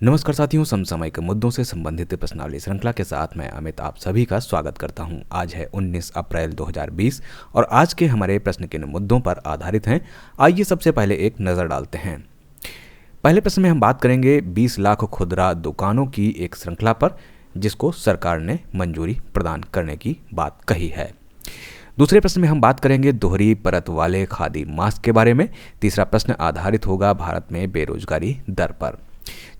नमस्कार साथियों, समसामयिक मुद्दों से संबंधित प्रश्नावली श्रृंखला के साथ मैं अमित आप सभी का स्वागत करता हूं। आज है 19 अप्रैल 2020 और आज के हमारे प्रश्न किन मुद्दों पर आधारित हैं, आइए सबसे पहले एक नज़र डालते हैं। पहले प्रश्न में हम बात करेंगे 20 लाख खुदरा दुकानों की एक श्रृंखला पर, जिसको सरकार ने मंजूरी प्रदान करने की बात कही है। दूसरे प्रश्न में हम बात करेंगे दोहरी परत वाले खादी मास्क के बारे में। तीसरा प्रश्न आधारित होगा भारत में बेरोजगारी दर पर।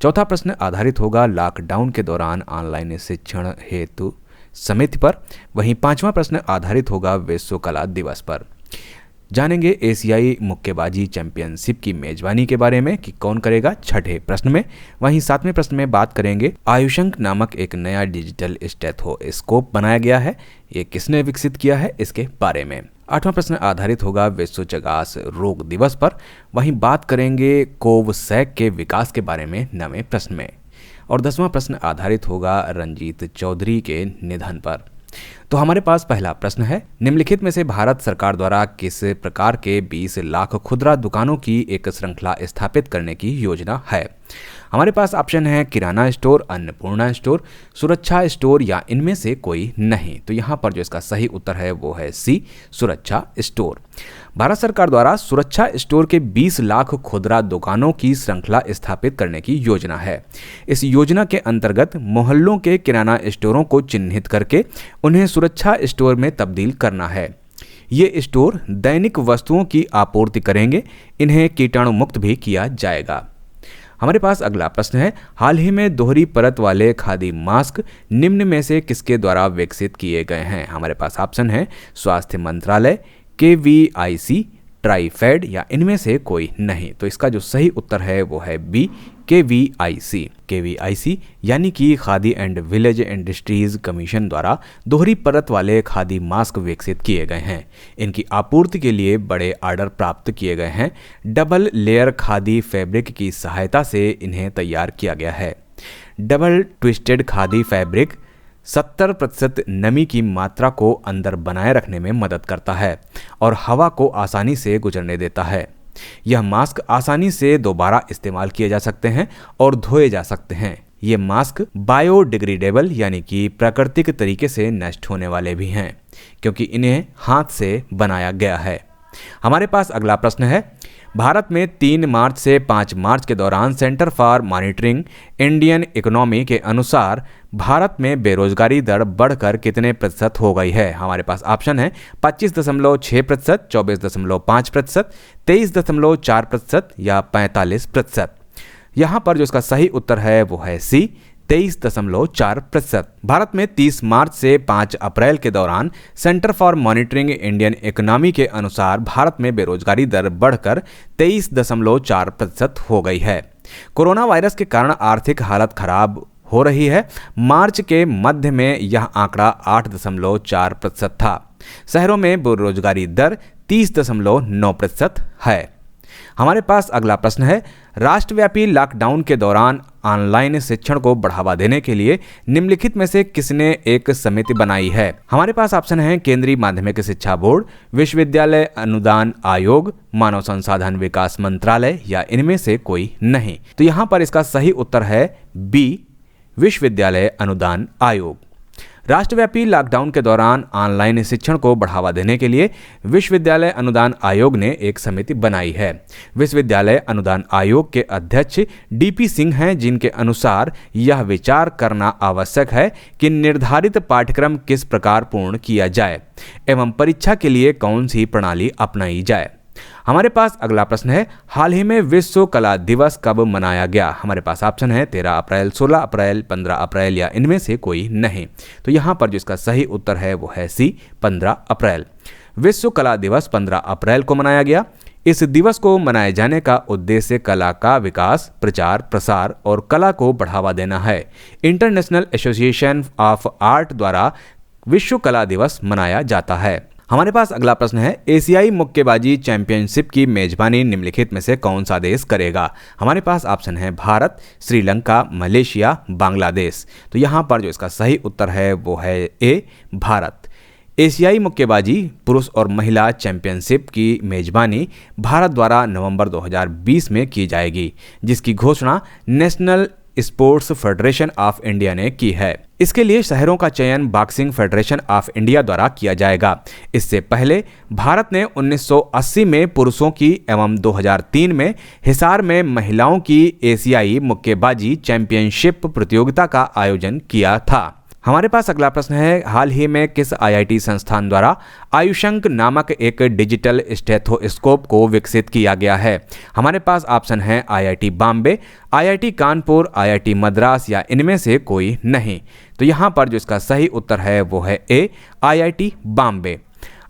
चौथा प्रश्न आधारित होगा लॉकडाउन के दौरान ऑनलाइन शिक्षण हेतु समिति पर। वहीं पांचवा प्रश्न आधारित होगा विश्व कला दिवस पर। जानेंगे एशियाई मुक्केबाजी चैंपियनशिप की मेजबानी के बारे में कि कौन करेगा, छठे प्रश्न में। वहीं सातवें प्रश्न में बात करेंगे आयुषंक नामक एक नया डिजिटल स्टेथोस्कोप बनाया गया है, ये किसने विकसित किया है, इसके बारे में। आठवां प्रश्न आधारित होगा विश्व चगास रोग दिवस पर। वहीं बात करेंगे कोवसैक के विकास के बारे में नवें प्रश्न में। और 10वां प्रश्न आधारित होगा रंजीत चौधरी के निधन पर। तो हमारे पास पहला प्रश्न है, निम्नलिखित में से भारत सरकार द्वारा किस प्रकार के 20 लाख खुदरा दुकानों की एक श्रृंखला स्थापित करने की योजना है। हमारे पास ऑप्शन है किराना स्टोर, अन्नपूर्णा स्टोर, सुरक्षा स्टोर या इनमें से कोई नहीं। तो यहाँ पर जो इसका सही उत्तर है वो है सी, सुरक्षा स्टोर। भारत सरकार द्वारा सुरक्षा स्टोर के 20 लाख खुदरा दुकानों की श्रृंखला स्थापित करने की योजना है। इस योजना के अंतर्गत मोहल्लों के किराना स्टोरों को चिन्हित करके उन्हें सुरक्षा स्टोर में तब्दील करना है। ये स्टोर दैनिक वस्तुओं की आपूर्ति करेंगे, इन्हें कीटाणु मुक्त भी किया जाएगा। हमारे पास अगला प्रश्न है, हाल ही में दोहरी परत वाले खादी मास्क निम्न में से किसके द्वारा विकसित किए गए हैं। हमारे पास ऑप्शन है स्वास्थ्य मंत्रालय, KVIC, ट्राइफेड या इनमें से कोई नहीं। तो इसका जो सही उत्तर है वो है बी, KVIC। KVIC यानी कि khadi and village industries commission द्वारा दोहरी परत वाले खादी मास्क विकसित किए गए हैं। इनकी आपूर्ति के लिए बड़े ऑर्डर प्राप्त किए गए हैं। डबल लेयर खादी फैब्रिक की सहायता से इन्हें तैयार किया गया है। डबल ट्विस्टेड खादी फैब्रिक 70% नमी की मात्रा को अंदर बनाए रखने में मदद करता है और हवा को आसानी से गुजरने देता है। यह मास्क आसानी से दोबारा इस्तेमाल किए जा सकते हैं और धोए जा सकते हैं। ये मास्क बायोडिग्रेडेबल यानी कि प्राकृतिक तरीके से नष्ट होने वाले भी हैं, क्योंकि इन्हें हाथ से बनाया गया है। हमारे पास अगला प्रश्न है, भारत में 3 मार्च से 5 मार्च के दौरान centre for monitoring Indian economy के अनुसार भारत में बेरोजगारी दर बढ़कर कितने प्रतिशत हो गई है। हमारे पास ऑप्शन है 25.6%, 24.5%, 23.4% या 45%। यहाँ पर जो इसका सही उत्तर है वो है सी, 23.4%। भारत में 30 मार्च से 5 अप्रैल के दौरान centre for monitoring Indian economy के अनुसार भारत में बेरोजगारी दर बढ़कर 23.4% हो गई है। कोरोना वायरस के कारण आर्थिक हालत खराब हो रही है। मार्च के मध्य में यह आंकड़ा 8.4% था। शहरों में बेरोजगारी दर 30.9% है। हमारे पास अगला प्रश्न है, राष्ट्रव्यापी लॉकडाउन के दौरान ऑनलाइन शिक्षण को बढ़ावा देने के लिए निम्नलिखित में से किसने एक समिति बनाई है। हमारे पास ऑप्शन है केंद्रीय माध्यमिक शिक्षा बोर्ड, विश्वविद्यालय अनुदान आयोग, मानव संसाधन विकास मंत्रालय या इनमें से कोई नहीं। तो यहाँ पर इसका सही उत्तर है बी, विश्वविद्यालय अनुदान आयोग। राष्ट्रव्यापी लॉकडाउन के दौरान ऑनलाइन शिक्षण को बढ़ावा देने के लिए विश्वविद्यालय अनुदान आयोग ने एक समिति बनाई है। विश्वविद्यालय अनुदान आयोग के अध्यक्ष DP सिंह हैं, जिनके अनुसार यह विचार करना आवश्यक है कि निर्धारित पाठ्यक्रम किस प्रकार पूर्ण किया जाए एवं परीक्षा के लिए कौन सी प्रणाली अपनाई जाए। हमारे पास अगला प्रश्न है, हाल ही में विश्व कला दिवस कब मनाया गया। हमारे पास ऑप्शन है 13 अप्रैल, 16 अप्रैल, 15 अप्रैल या इनमें से कोई नहीं। तो यहाँ पर जो इसका सही उत्तर है वो है सी, 15 अप्रैल। विश्व कला दिवस 15 अप्रैल को मनाया गया। इस दिवस को मनाए जाने का उद्देश्य कला का विकास, प्रचार, प्रसार और कला को बढ़ावा देना है। इंटरनेशनल एसोसिएशन ऑफ आर्ट द्वारा विश्व कला दिवस मनाया जाता है। हमारे पास अगला प्रश्न है, एशियाई मुक्केबाजी चैंपियनशिप की मेजबानी निम्नलिखित में से कौन सा देश करेगा। हमारे पास ऑप्शन है भारत, श्रीलंका, मलेशिया, बांग्लादेश। तो यहाँ पर जो इसका सही उत्तर है वो है ए, भारत। एशियाई मुक्केबाजी पुरुष और महिला चैंपियनशिप की मेजबानी भारत द्वारा नवंबर 2020 में की जाएगी, जिसकी घोषणा national sports federation of India ने की है। इसके लिए शहरों का चयन बॉक्सिंग फेडरेशन ऑफ इंडिया द्वारा किया जाएगा। इससे पहले भारत ने 1980 में पुरुषों की एवं 2003 में हिसार में महिलाओं की एशियाई मुक्केबाजी चैंपियनशिप प्रतियोगिता का आयोजन किया था। हमारे पास अगला प्रश्न है, हाल ही में किस आईआईटी संस्थान द्वारा आयुषंक नामक एक डिजिटल स्टेथोस्कोप को विकसित किया गया है? हमारे पास ऑप्शन है IIT Bombay, IIT Kanpur, IIT Madras या इनमें से कोई नहीं। तो यहाँ पर जो इसका सही उत्तर है वो है ए, आईआईटी बॉम्बे।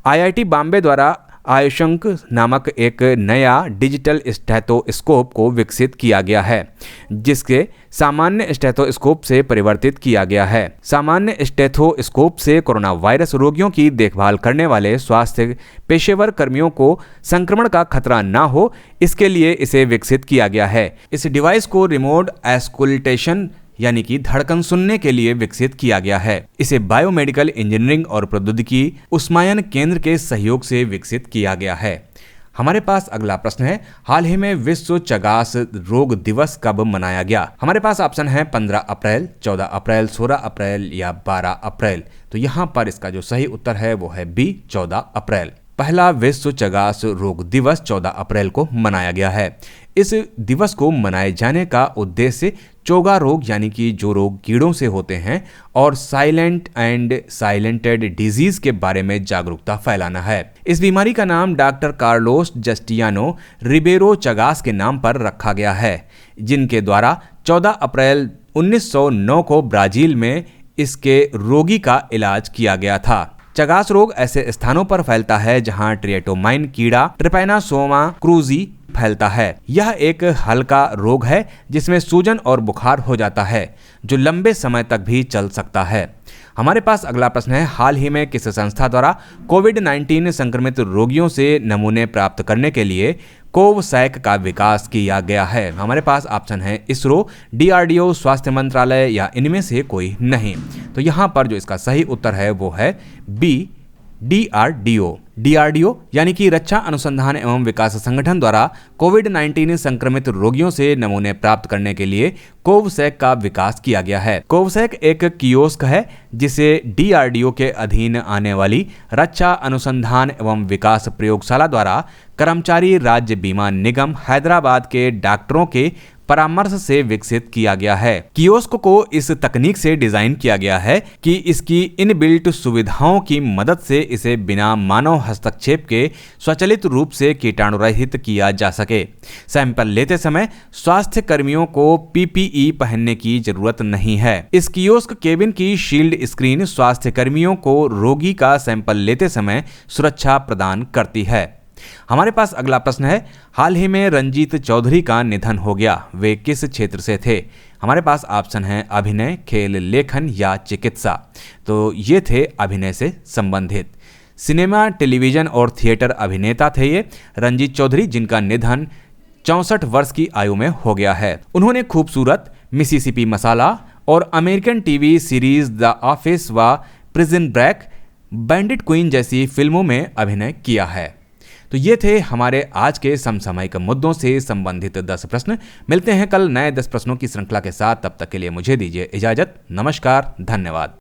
आईआईटी बॉम्बे द्वारा आयुषंक नामक एक नया डिजिटल स्टेथोस्कोप को विकसित किया गया है, जिसके सामान्य स्टेथोस्कोप से परिवर्तित किया गया है। सामान्य स्टेथोस्कोप से कोरोना वायरस रोगियों की देखभाल करने वाले स्वास्थ्य पेशेवर कर्मियों को संक्रमण का खतरा न हो, इसके लिए इसे विकसित किया गया है। इस डिवाइस को रिमोट ऑस्कल्टेशन यानी कि धड़कन सुनने के लिए विकसित किया गया है। इसे बायोमेडिकल इंजीनियरिंग और प्रौद्योगिकी उस्मायन केंद्र के सहयोग से विकसित किया गया है। हमारे पास अगला प्रश्न है, हाल ही में विश्व चगास रोग दिवस कब मनाया गया? हमारे पास ऑप्शन है 15 अप्रैल, 14 अप्रैल, 16 अप्रैल या 12 अप्रैल। तो यहाँ पर इसका जो सही उत्तर है वो है बी, 14 अप्रैल। पहला विश्व चगास रोग दिवस 14 अप्रैल को मनाया गया है। इस दिवस को मनाए जाने का उद्देश्य चोगा रोग यानी कि जो रोग कीड़ों से होते हैं और साइलेंट एंड साइलेंटेड डिजीज के बारे में जागरूकता फैलाना है। इस बीमारी का नाम डॉक्टर कार्लोस जस्टियानो रिबेरो चगास के नाम पर रखा गया है, जिनके द्वारा 14 अप्रैल 1909 को ब्राजील में इसके रोगी का इलाज किया गया था। चगास रोग ऐसे स्थानों पर फैलता है जहां ट्रिएटोमाइन कीड़ा ट्रिपैनासोमा क्रूजी फैलता है। यह एक हल्का रोग है जिसमें सूजन और बुखार हो जाता है, जो लंबे समय तक भी चल सकता है। हमारे पास अगला प्रश्न है, हाल ही में किस संस्था द्वारा कोविड-19 संक्रमित रोगियों से नमूने प्राप्त करने के लिए कोवसैक का विकास किया गया है? हमारे पास ऑप्शन है इसरो, डीआरडीओ, स्वास्थ्य मंत्रालय या इनमें से कोई नहीं। तो यहाँ पर जो इसका सही उत्तर है वो है बी, डीआरडीओ। डीआरडीओ यानी कि रक्षा अनुसंधान एवं विकास संगठन द्वारा कोविड-19 संक्रमित रोगियों से नमूने प्राप्त करने के लिए कोवसैक का विकास किया गया है। कोवसैक एक कियोस्क है जिसे डीआरडीओ के अधीन आने वाली रक्षा अनुसंधान एवं विकास प्रयोगशाला द्वारा कर्मचारी राज्य बीमा निगम हैदराबाद के डॉक्टरों के परामर्श से विकसित किया गया है। कियोस्क को इस तकनीक से डिजाइन किया गया है कि इसकी इनबिल्ट सुविधाओं की मदद से इसे बिना मानव हस्तक्षेप के स्वचालित रूप से कीटाणु रहित किया जा सके। सैंपल लेते समय स्वास्थ्य कर्मियों को पीपीई पहनने की जरूरत नहीं है। इस कियोस्क केबिन की शील्ड स्क्रीन स्वास्थ्य कर्मियों को रोगी का सैंपल लेते समय सुरक्षा प्रदान करती है। हमारे पास अगला प्रश्न है, हाल ही में रंजीत चौधरी का निधन हो गया, वे किस क्षेत्र से थे? हमारे पास ऑप्शन है अभिनय, खेल, लेखन या चिकित्सा। तो ये थे अभिनय से संबंधित। सिनेमा, टेलीविजन और थिएटर अभिनेता थे ये रंजीत चौधरी, जिनका निधन 64 वर्ष की आयु में हो गया है। उन्होंने खूबसूरत, मिसिसिपी मसाला और American TV series the office व प्रिजन ब्रेक, बैंडिट क्वीन जैसी फिल्मों में अभिनय किया है। तो ये थे हमारे आज के समसामयिक मुद्दों से संबंधित 10 प्रश्न। मिलते हैं कल नए 10 प्रश्नों की श्रृंखला के साथ, तब तक के लिए मुझे दीजिए इजाजत। नमस्कार, धन्यवाद।